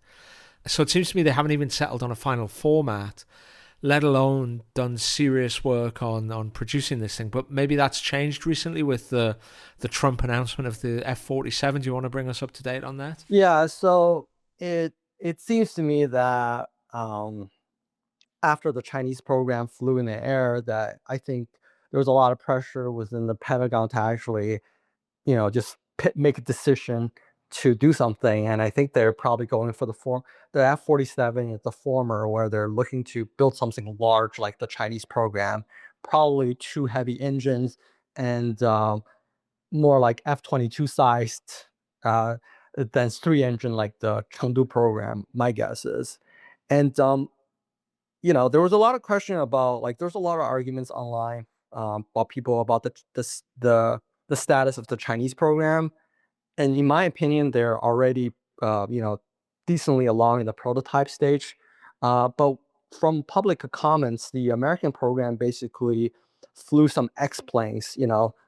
So it seems to me they haven't even settled on a final format, let alone done serious work on producing this thing. But maybe that's changed recently with the Trump announcement of the F-47. Do you want to bring us up to date on that? Yeah, so it seems to me that after the Chinese program flew in the air, that I think there was a lot of pressure within the Pentagon to actually, just make a decision to do something. And I think they're probably going for the F-47 is the former, where they're looking to build something large like the Chinese program, probably 2 heavy engines and more like F-22 sized than three engine like the Chengdu program, my guess is. And there was a lot of question about, like, there's a lot of arguments online about people about the status of the Chinese program. And in my opinion, they're already decently along in the prototype stage. But from public comments, the American program basically flew some X planes,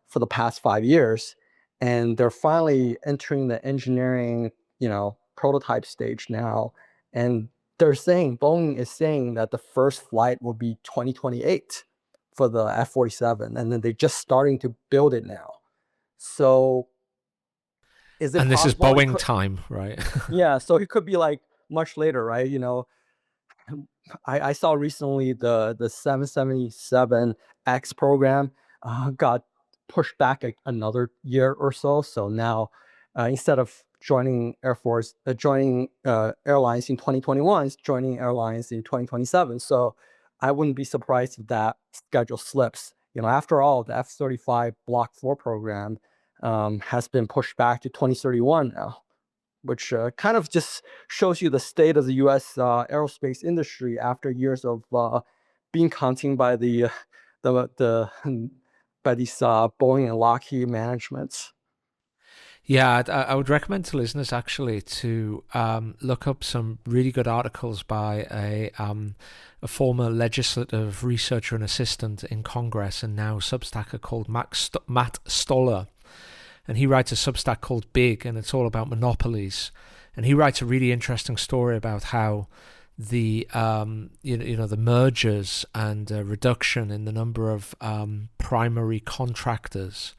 for the past 5 years, and they're finally entering the engineering, prototype stage now. And Boeing is saying that the first flight will be 2028 for the F-47, and then they're just starting to build it now. So is it And this is possible Boeing time, right? yeah, so it could be like much later, right? I saw recently the 777X program got pushed back another year or so. So now, instead of joining airlines in 2021, it's joining airlines in 2027. So I wouldn't be surprised if that schedule slips. After all, the F-35 Block 4 program has been pushed back to 2031 now, which kind of just shows you the state of the U.S. Aerospace industry after years of being contained by the by these Boeing and Lockheed managements. Yeah, I would recommend to listeners actually to look up some really good articles by a former legislative researcher and assistant in Congress and now Substacker called Matt Stoller. And he writes a Substack called Big, and it's all about monopolies. And he writes a really interesting story about how the the mergers and reduction in the number of primary contractors.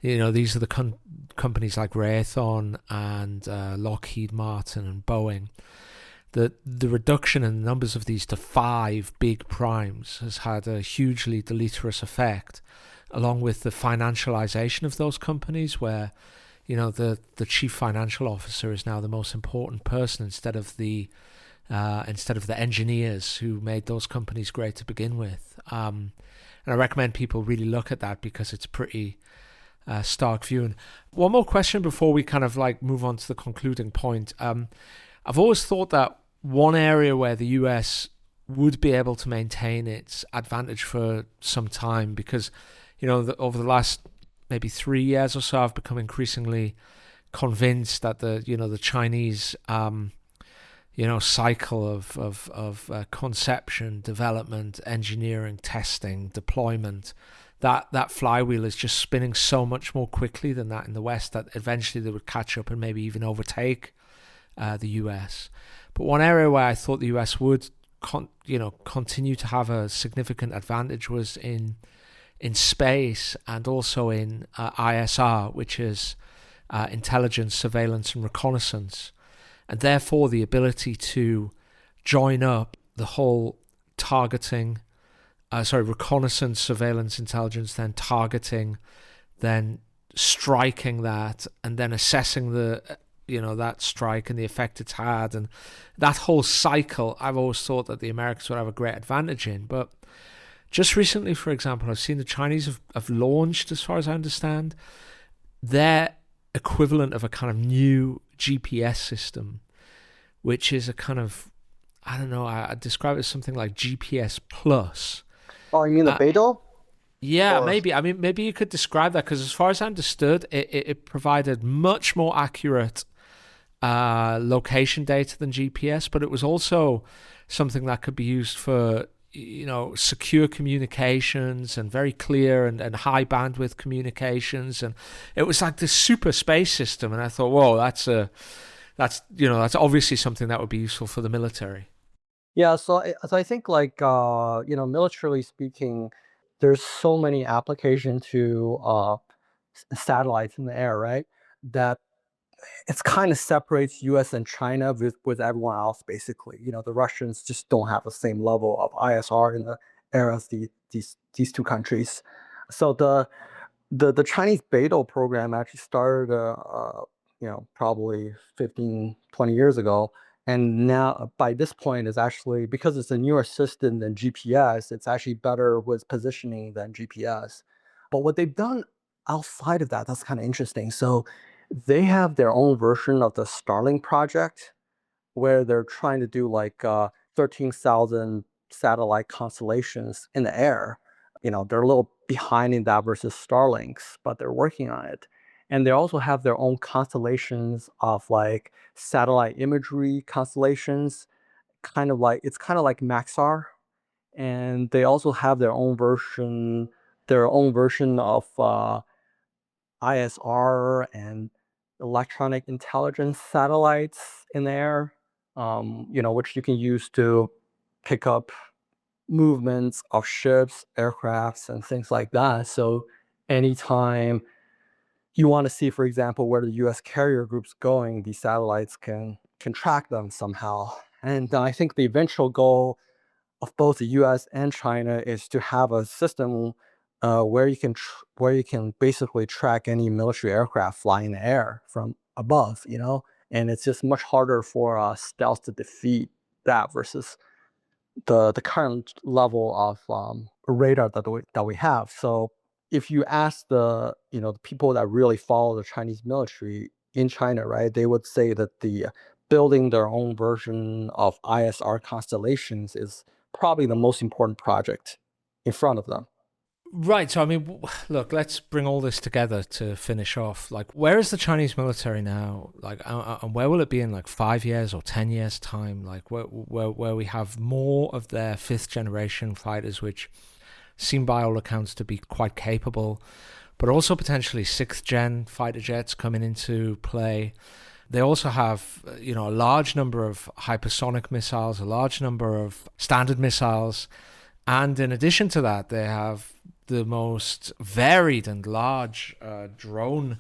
These are the companies like Raytheon and Lockheed Martin and Boeing. The reduction in the numbers of these to 5 big primes has had a hugely deleterious effect, along with the financialization of those companies, where the chief financial officer is now the most important person instead of the engineers who made those companies great to begin with. And I recommend people really look at that because it's pretty stark view. And one more question before we kind of like move on to the concluding point. I've always thought that one area where the US would be able to maintain its advantage for some time, because over the last maybe 3 years or so, I've become increasingly convinced that the Chinese cycle of conception, development, engineering, testing, deployment, that flywheel is just spinning so much more quickly than that in the West, that eventually they would catch up and maybe even overtake the US. But one area where I thought the US would continue to have a significant advantage was in space, and also in ISR, which is intelligence, surveillance, and reconnaissance, and therefore the ability to join up the whole reconnaissance, surveillance, intelligence, then targeting, then striking that, and then assessing that strike and the effect it's had, and that whole cycle. I've always thought that the Americans would have a great advantage in, but just recently, for example, I've seen the Chinese have launched, as far as I understand, their equivalent of a kind of new GPS system, which is a kind of, I don't know, I'd describe it as something like GPS plus. Oh, you mean the Beidou? Yeah, maybe. I mean, maybe you could describe that, because as far as I understood, it provided much more accurate location data than GPS, but it was also something that could be used for secure communications and very clear and high bandwidth communications, and it was like this super space system. And I thought, whoa, that's obviously something that would be useful for the military. Yeah, so I think, like, militarily speaking, there's so many applications to satellites in the air, right? That it's kind of separates U.S. and China with everyone else. Basically, the Russians just don't have the same level of ISR in the air as these two countries. So the Chinese Beidou program actually started, probably 15, 20 years ago. And now, by this point, is actually, because it's a newer system than GPS, it's actually better with positioning than GPS. But what they've done outside of that, that's kind of interesting. So They have their own version of the Starlink project, where they're trying to do like 13,000 satellite constellations in the air. They're a little behind in that versus Starlinks, but they're working on it. And they also have their own constellations of like satellite imagery constellations, kind of like Maxar. And they also have their own version of ISR and electronic intelligence satellites in there, which you can use to pick up movements of ships, aircrafts, and things like that. So anytime you want to see, for example, where the U.S. carrier group's going, these satellites can track them somehow. And I think the eventual goal of both the U.S. and China is to have a system where you can basically track any military aircraft flying in the air from above, and it's just much harder for stealth to defeat that versus the current level of radar that we have. So if you ask the people that really follow the Chinese military in China, right, they would say that the building their own version of ISR constellations is probably the most important project in front of them. Right. So, I mean, look, let's bring all this together to finish off. Like, where is the Chinese military now? Like, and where will it be in like 5 years or 10 years' time? Like, where we have more of their fifth generation fighters, which seem by all accounts to be quite capable, but also potentially sixth gen fighter jets coming into play. They also have, a large number of hypersonic missiles, a large number of standard missiles. And in addition to that, they have the most varied and large drone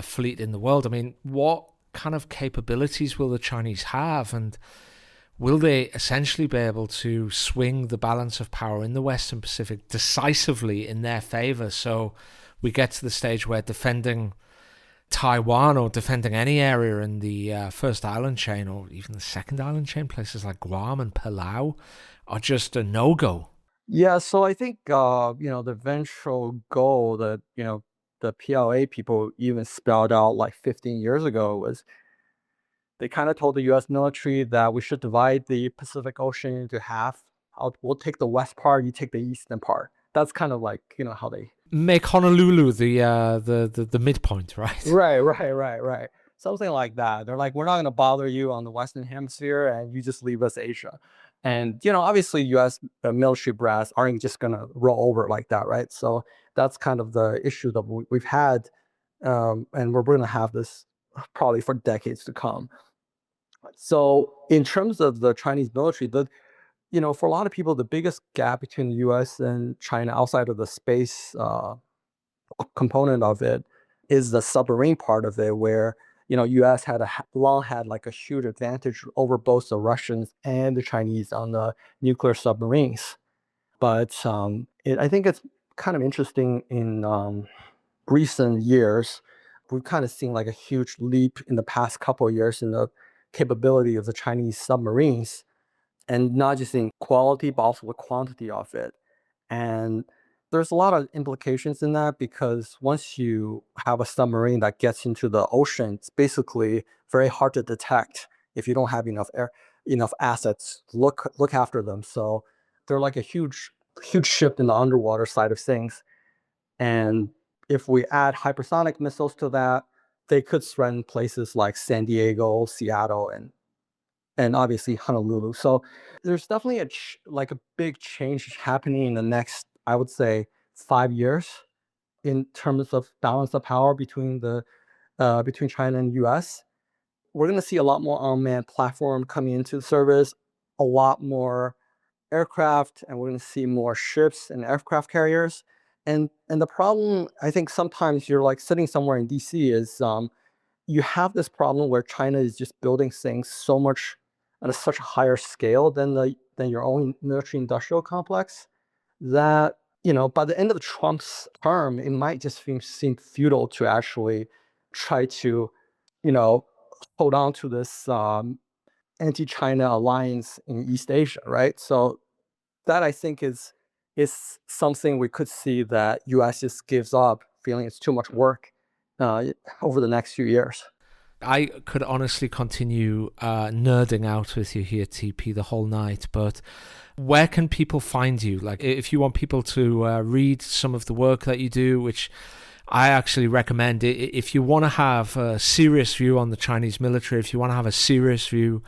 fleet in the world. I mean, what kind of capabilities will the Chinese have? And will they essentially be able to swing the balance of power in the Western Pacific decisively in their favor? So we get to the stage where defending Taiwan or defending any area in the first island chain or even the second island chain, places like Guam and Palau, are just a no-go. Yeah, so I think the eventual goal that the PLA people even spelled out like 15 years ago was they kind of told the U.S. military that we should divide the Pacific Ocean into half. We'll take the west part, you take the eastern part. That's kind of like how they. Make Honolulu the midpoint, right? Right. Something like that. They're like, we're not going to bother you on the Western Hemisphere, and you just leave us Asia. And obviously, U.S. Military brass aren't just going to roll over like that, right? So that's kind of the issue that we've had, and we're going to have this probably for decades to come. So in terms of the Chinese military, for a lot of people, the biggest gap between the U.S. and China outside of the space component of it is the submarine part of it, where U.S. long had like a huge advantage over both the Russians and the Chinese on the nuclear submarines. But I think it's kind of interesting in recent years. We've kind of seen like a huge leap in the past couple of years in the capability of the Chinese submarines, and not just in quality, but also the quantity of it. And there's a lot of implications in that, because once you have a submarine that gets into the ocean, it's basically very hard to detect if you don't have enough assets to look after them. So they're like a huge shift in the underwater side of things. And if we add hypersonic missiles to that, they could threaten places like San Diego, Seattle, and obviously Honolulu. So there's definitely like a big change happening in the next, I would say, 5 years in terms of balance of power between China and U.S. We're going to see a lot more unmanned platform coming into service, a lot more aircraft, and we're going to see more ships and aircraft carriers. And the problem, I think, sometimes you're like sitting somewhere in DC is you have this problem where China is just building things so much at such a higher scale than your own military industrial complex, that by the end of Trump's term, it might just seem futile to actually try to hold on to this anti-China alliance in East Asia, right? So that, I think, is something we could see that U.S. just gives up, feeling it's too much work, over the next few years. I could honestly continue nerding out with you here, TP, the whole night, but where can people find you? Like, if you want people to read some of the work that you do, which I actually recommend, if you want to have a serious view on the Chinese military, if you want to have a serious view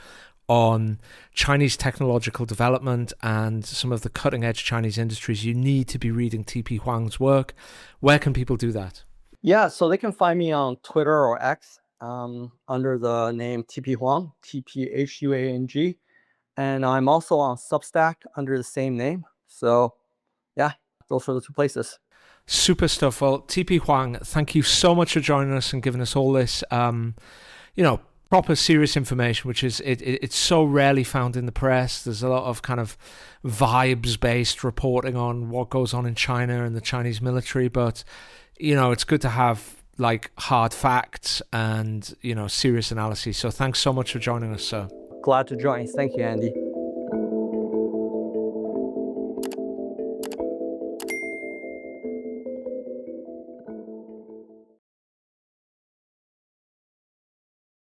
on Chinese technological development and some of the cutting-edge Chinese industries, you need to be reading TP Huang's work. Where can people do that? Yeah, so they can find me on Twitter or X under the name TP Huang, TPHUANG. And I'm also on Substack under the same name. So yeah, those are the two places. Super stuff. Well, TP Huang, thank you so much for joining us and giving us all this, proper serious information, which is it's so rarely found in the press. There's a lot of kind of vibes-based reporting on what goes on in China and the Chinese military, but it's good to have like hard facts and serious analysis. So thanks so much for joining us, sir. Glad to join. Thank you, Andy.